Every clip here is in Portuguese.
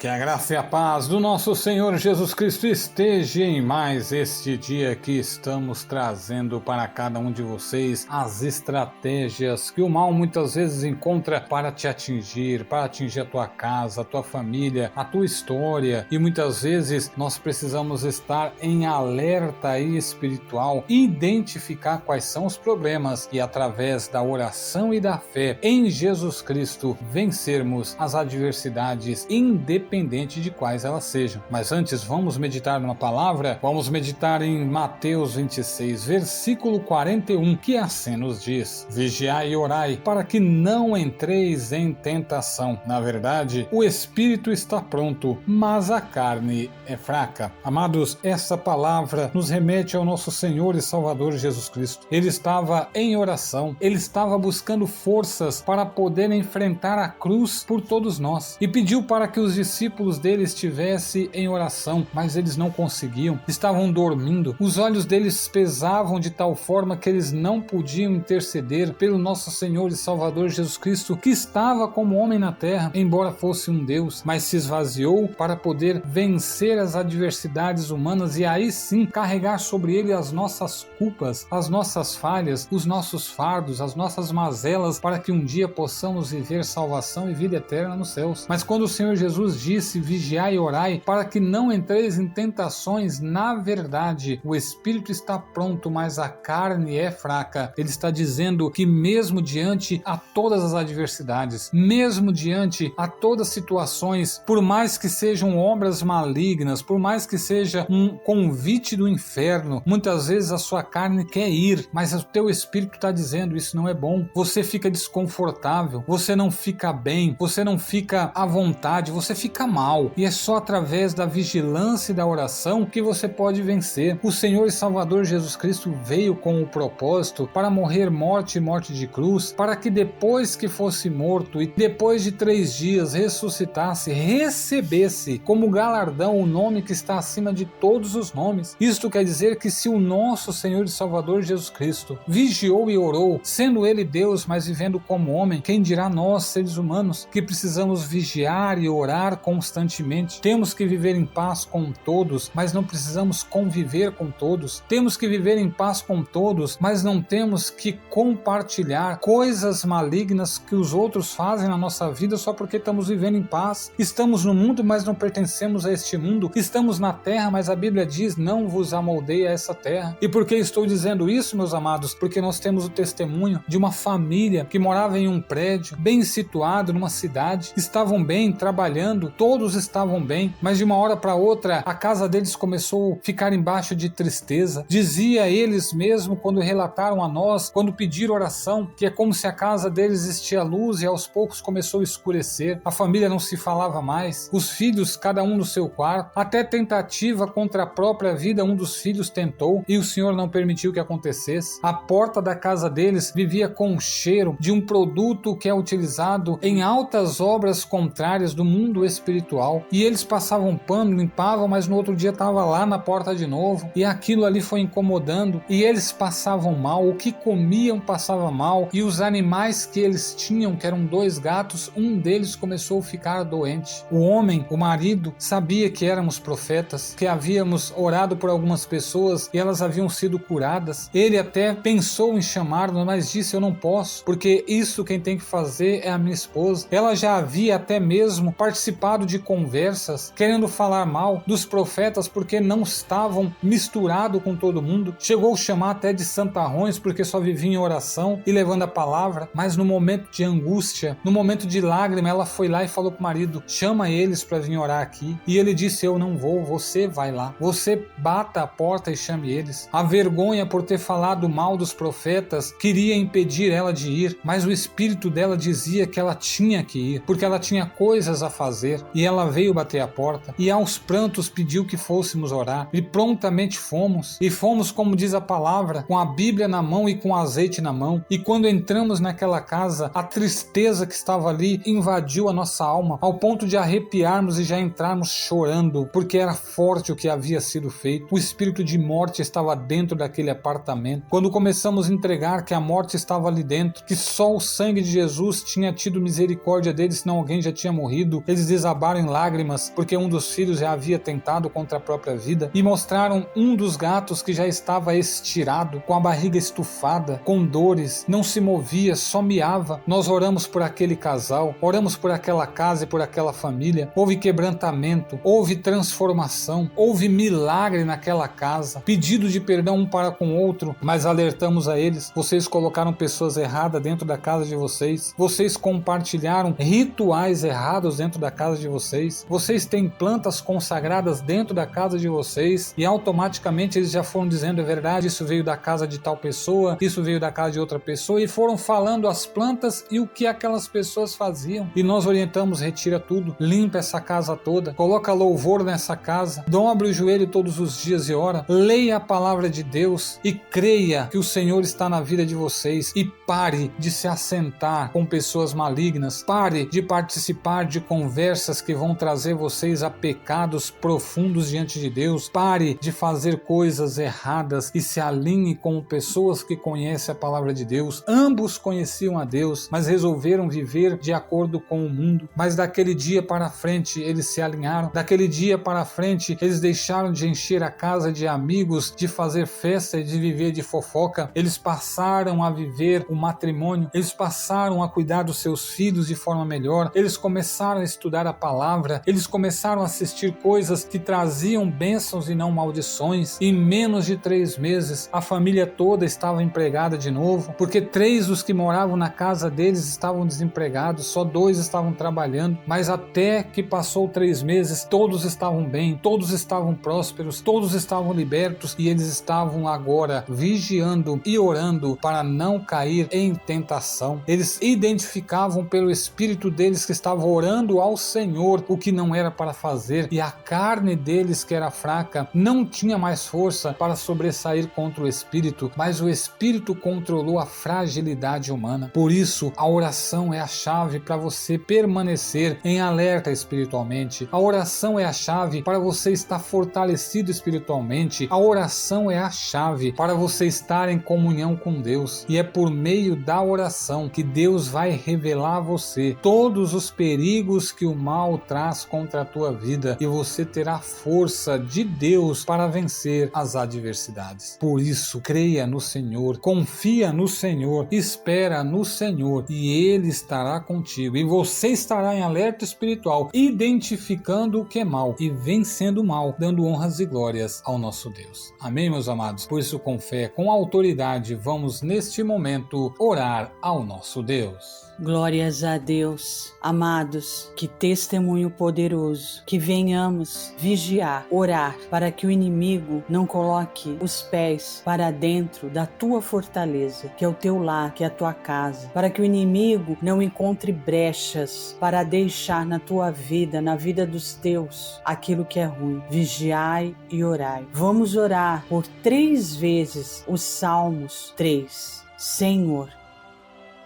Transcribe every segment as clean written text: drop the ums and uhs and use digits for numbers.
Que a graça e a paz do nosso Senhor Jesus Cristo esteja em mais este dia que estamos trazendo para cada um de vocês as estratégias que o mal muitas vezes encontra para te atingir, para atingir a tua casa, a tua família, a tua história, e muitas vezes nós precisamos estar em alerta espiritual, identificar quais são os problemas e através da oração e da fé em Jesus Cristo vencermos as adversidades independente de quais elas sejam. Mas antes vamos meditar numa palavra, vamos meditar em Mateus 26, versículo 41, que assim nos diz: vigiai e orai para que não entreis em tentação. Na verdade, o espírito está pronto, mas a carne é fraca. Amados, essa palavra nos remete ao nosso Senhor e Salvador Jesus Cristo. Ele estava em oração, ele estava buscando forças para poder enfrentar a cruz por todos nós e pediu para que os discípulos dele estivessem em oração, mas eles não conseguiam, estavam dormindo, os olhos deles pesavam de tal forma que eles não podiam interceder pelo nosso Senhor e Salvador Jesus Cristo, que estava como homem na terra, embora fosse um Deus, mas se esvaziou para poder vencer as adversidades humanas e aí sim carregar sobre ele as nossas culpas, as nossas falhas, os nossos fardos, as nossas mazelas, para que um dia possamos viver salvação e vida eterna nos céus. Mas quando o Senhor Jesus disse: vigiai e orai para que não entreis em tentações, na verdade o espírito está pronto, mas a carne é fraca. Ele está dizendo que mesmo diante a todas as adversidades, mesmo diante a todas as situações, por mais que sejam obras malignas, por mais que seja um convite do inferno, muitas vezes a sua carne quer ir, mas o teu espírito está dizendo: isso não é bom. Você fica desconfortável, você não fica bem, você não fica à vontade, você fica mal. E é só através da vigilância e da oração que você pode vencer. O Senhor e Salvador Jesus Cristo veio com o propósito para morrer morte de cruz, para que depois que fosse morto e depois de 3 dias ressuscitasse, recebesse como galardão o nome que está acima de todos os nomes. Isto quer dizer que se o nosso Senhor e Salvador Jesus Cristo vigiou e orou, sendo ele Deus, mas vivendo como homem, quem dirá nós, seres humanos, que precisamos vigiar e orar constantemente? Temos que viver em paz com todos, mas não precisamos conviver com todos. Temos que viver em paz com todos, mas não temos que compartilhar coisas malignas que os outros fazem na nossa vida só porque estamos vivendo em paz. Estamos no mundo, mas não pertencemos a este mundo. Estamos na terra, mas a Bíblia diz: não vos amoldeie a essa terra. E por que estou dizendo isso, meus amados? Porque nós temos o testemunho de uma família que morava em um prédio bem situado numa cidade, estavam bem, trabalhando, todos estavam bem, mas de uma hora para outra a casa deles começou a ficar embaixo de tristeza. Dizia eles mesmo, quando relataram a nós, quando pediram oração, que é como se a casa deles existia luz e aos poucos começou a escurecer. A família não se falava mais, os filhos cada um no seu quarto, até tentativa contra a própria vida um dos filhos tentou e o Senhor não permitiu que acontecesse. A porta da casa deles vivia com o cheiro de um produto que é utilizado em altas obras contrárias do mundo espiritual, e eles passavam pano, limpavam, mas no outro dia estava lá na porta de novo, e aquilo ali foi incomodando, e eles passavam mal, o que comiam passava mal, e os animais que eles tinham, que eram 2 gatos, um deles começou a ficar doente. O homem, o marido, sabia que éramos profetas, que havíamos orado por algumas pessoas e elas haviam sido curadas. Ele até pensou em chamar-nos, mas disse: eu não posso, porque isso quem tem que fazer é a minha esposa. Ela já havia até mesmo participado de conversas querendo falar mal dos profetas porque não estavam misturados com todo mundo. Chegou a chamar até de santarrões porque só vivia em oração e levando a palavra, mas no momento de angústia, no momento de lágrima, ela foi lá e falou pro marido: chama eles para vir orar aqui. E ele disse: eu não vou, você vai lá, você bata a porta e chame eles. A vergonha por ter falado mal dos profetas queria impedir ela de ir, mas o espírito dela dizia que ela tinha que ir, porque ela tinha coisas a fazer, e ela veio bater a porta e aos prantos pediu que fôssemos orar, e prontamente fomos, e fomos, como diz a palavra, com a Bíblia na mão e com azeite na mão. E quando entramos naquela casa, a tristeza que estava ali invadiu a nossa alma, ao ponto de arrepiarmos e já entrarmos chorando, porque era forte o que havia sido feito. O espírito de morte estava dentro daquele apartamento. Quando começamos a entregar que a morte estava ali dentro, que só o sangue de Jesus tinha tido misericórdia deles, senão alguém já tinha morrido, eles desabaram em lágrimas porque um dos filhos já havia tentado contra a própria vida, e mostraram um dos gatos que já estava estirado, com a barriga estufada, com dores, não se movia, só miava. Nós oramos por aquele casal, oramos por aquela casa e por aquela família. Houve quebrantamento, houve transformação, houve milagre naquela casa, pedido de perdão um para com o outro, mas alertamos a eles: vocês colocaram pessoas erradas dentro da casa de vocês, vocês compartilharam rituais errados dentro da casa de vocês, vocês têm plantas consagradas dentro da casa de vocês, e automaticamente eles já foram dizendo: é verdade, isso veio da casa de tal pessoa, isso veio da casa de outra pessoa, e foram falando as plantas e o que aquelas pessoas faziam. E nós orientamos: retira tudo, limpa essa casa toda, coloca louvor nessa casa, dobre o joelho todos os dias e ora, leia a palavra de Deus e creia que o Senhor está na vida de vocês, e pare de se assentar com pessoas malignas, pare de participar de conversas que vão trazer vocês a pecados profundos diante de Deus, pare de fazer coisas erradas e se alinhe com pessoas que conhecem a palavra de Deus. Ambos conheciam a Deus, mas resolveram viver de acordo com o mundo. Mas daquele dia para frente eles se alinharam, daquele dia para frente eles deixaram de encher a casa de amigos, de fazer festa e de viver de fofoca. Eles passaram a viver o matrimônio, eles passaram a cuidar dos seus filhos de forma melhor, eles começaram a estudar a palavra, eles começaram a assistir coisas que traziam bênçãos e não maldições. Em menos de 3 meses a família toda estava empregada de novo, porque 3 dos que moravam na casa deles estavam desempregados, só 2 estavam trabalhando. Mas até que passou 3 meses, todos estavam bem, todos estavam prósperos, todos estavam libertos, e eles estavam agora vigiando e orando para não cair em tentação. Eles identificavam pelo espírito deles que estava orando ao Senhor o que não era para fazer, e a carne deles, que era fraca, não tinha mais força para sobressair contra o espírito, mas o espírito controlou a fragilidade humana. Por isso, a oração é a chave para você permanecer em alerta espiritualmente. A oração é a chave para você estar fortalecido espiritualmente. A oração é a chave para você estar em comunhão com Deus. E é por meio da oração que Deus vai revelar a você todos os perigos que o mal traz contra a tua vida, e você terá força de Deus para vencer as adversidades. Por isso, creia no Senhor, confia no Senhor, espera no Senhor, e Ele estará contigo, e você estará em alerta espiritual, identificando o que é mal e vencendo o mal, dando honras e glórias ao nosso Deus. Amém, meus amados? Por isso, com fé, com autoridade, vamos neste momento orar ao nosso Deus. Glórias a Deus. Amados, que testemunho poderoso, que venhamos vigiar, orar, para que o inimigo não coloque os pés para dentro da tua fortaleza, que é o teu lar, que é a tua casa, para que o inimigo não encontre brechas para deixar na tua vida, na vida dos teus, aquilo que é ruim. Vigiai e orai. Vamos orar por 3 vezes os Salmos 3. Senhor,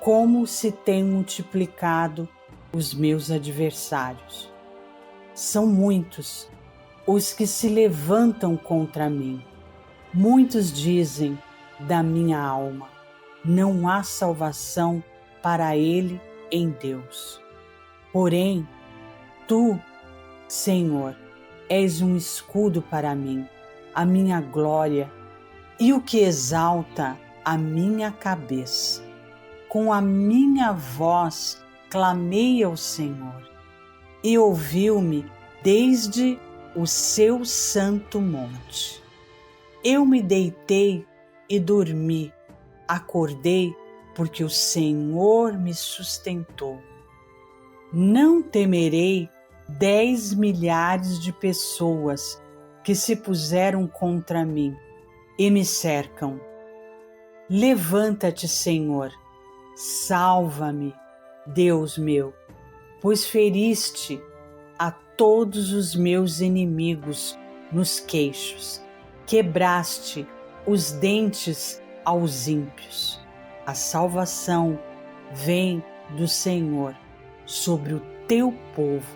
como se tem multiplicado os meus adversários. São muitos os que se levantam contra mim. Muitos dizem da minha alma: não há salvação para ele em Deus. Porém, tu, Senhor, és um escudo para mim, a minha glória e o que exalta a minha cabeça. Com a minha voz clamei ao Senhor, e ouviu-me desde o seu santo monte. Eu me deitei e dormi, acordei porque o Senhor me sustentou. Não temerei 10 milhares de pessoas que se puseram contra mim e me cercam. Levanta-te, Senhor, salva-me, Deus meu, pois feriste a todos os meus inimigos nos queixos, quebraste os dentes aos ímpios. A salvação vem do Senhor sobre o teu povo,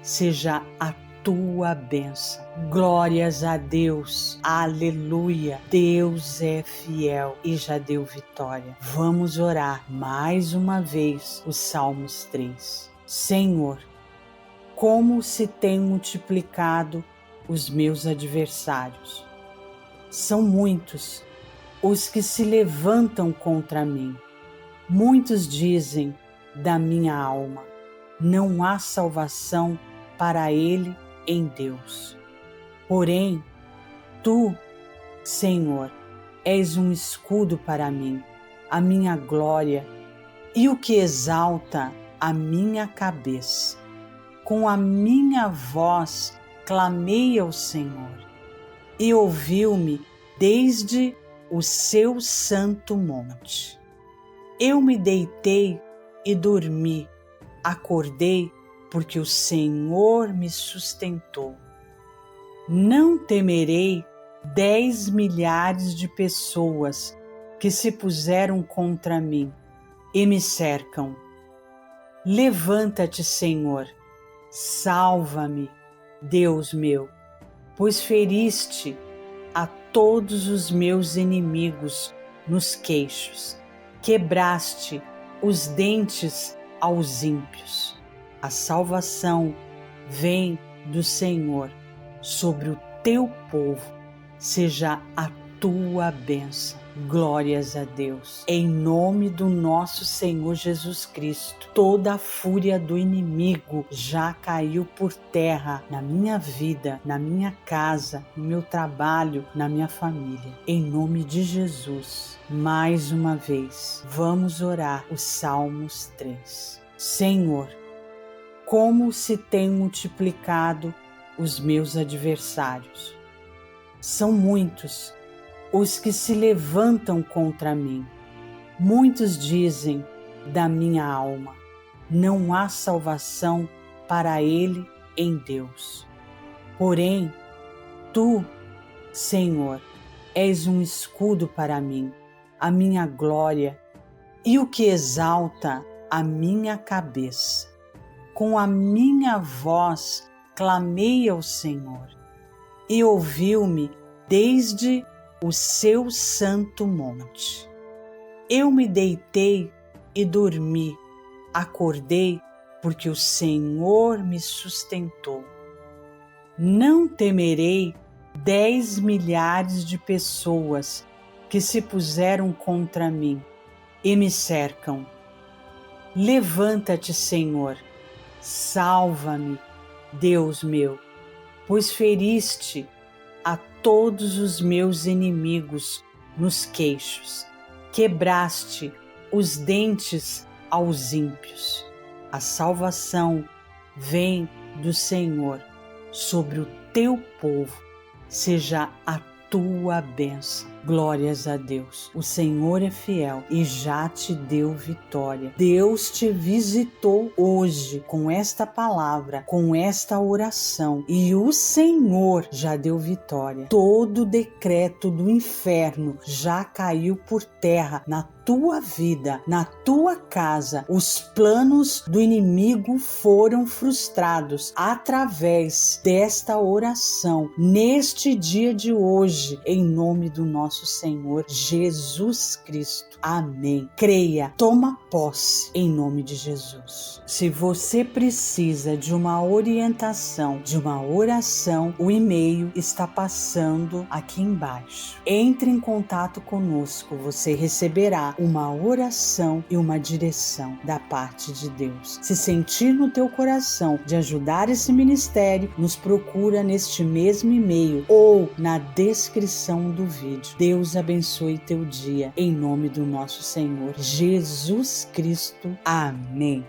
seja a tua bênção. Glórias a Deus, aleluia, Deus é fiel e já deu vitória. Vamos orar mais uma vez os Salmos 3. Senhor, como se têm multiplicado os meus adversários. São muitos os que se levantam contra mim. Muitos dizem da minha alma: não há salvação para ele em Deus. Porém, tu, Senhor, és um escudo para mim, a minha glória e o que exalta a minha cabeça. Com a minha voz clamei ao Senhor e ouviu-me desde o seu santo monte. Eu me deitei e dormi, acordei porque o Senhor me sustentou. Não temerei 10 milhares de pessoas que se puseram contra mim e me cercam. Levanta-te, Senhor, salva-me, Deus meu, pois feriste a todos os meus inimigos nos queixos, quebraste os dentes aos ímpios. A salvação vem do Senhor sobre o teu povo, seja a tua bênção. Glórias a Deus. Em nome do nosso Senhor Jesus Cristo, toda a fúria do inimigo já caiu por terra na minha vida, na minha casa, no meu trabalho, na minha família. Em nome de Jesus, mais uma vez, vamos orar os Salmos 3. Senhor, como se têm multiplicado os meus adversários. São muitos os que se levantam contra mim. Muitos dizem da minha alma: não há salvação para ele em Deus. Porém, tu, Senhor, és um escudo para mim, a minha glória e o que exalta a minha cabeça. Com a minha voz clamei ao Senhor e ouviu-me desde o seu santo monte. Eu me deitei e dormi, acordei porque o Senhor me sustentou. Não temerei 10 milhares de pessoas que se puseram contra mim e me cercam. Levanta-te, Senhor, salva-me, Deus meu, pois feriste a todos os meus inimigos nos queixos, quebraste os dentes aos ímpios. A salvação vem do Senhor sobre o teu povo, seja a tua bênção. Glórias a Deus. O Senhor é fiel e já te deu vitória. Deus te visitou hoje com esta palavra, com esta oração, e o Senhor já deu vitória. Todo decreto do inferno já caiu por terra na tua vida, na tua casa. Os planos do inimigo foram frustrados através desta oração neste dia de hoje, em nome do nosso Senhor Jesus Cristo. Amém. Creia, toma posse em nome de Jesus. Se você precisa de uma orientação, de uma oração, o e-mail está passando aqui embaixo. Entre em contato conosco, você receberá uma oração e uma direção da parte de Deus. Se sentir no teu coração de ajudar esse ministério, nos procura neste mesmo e-mail ou na descrição do vídeo. Deus abençoe teu dia, em nome do nosso Senhor Jesus Cristo. Amém.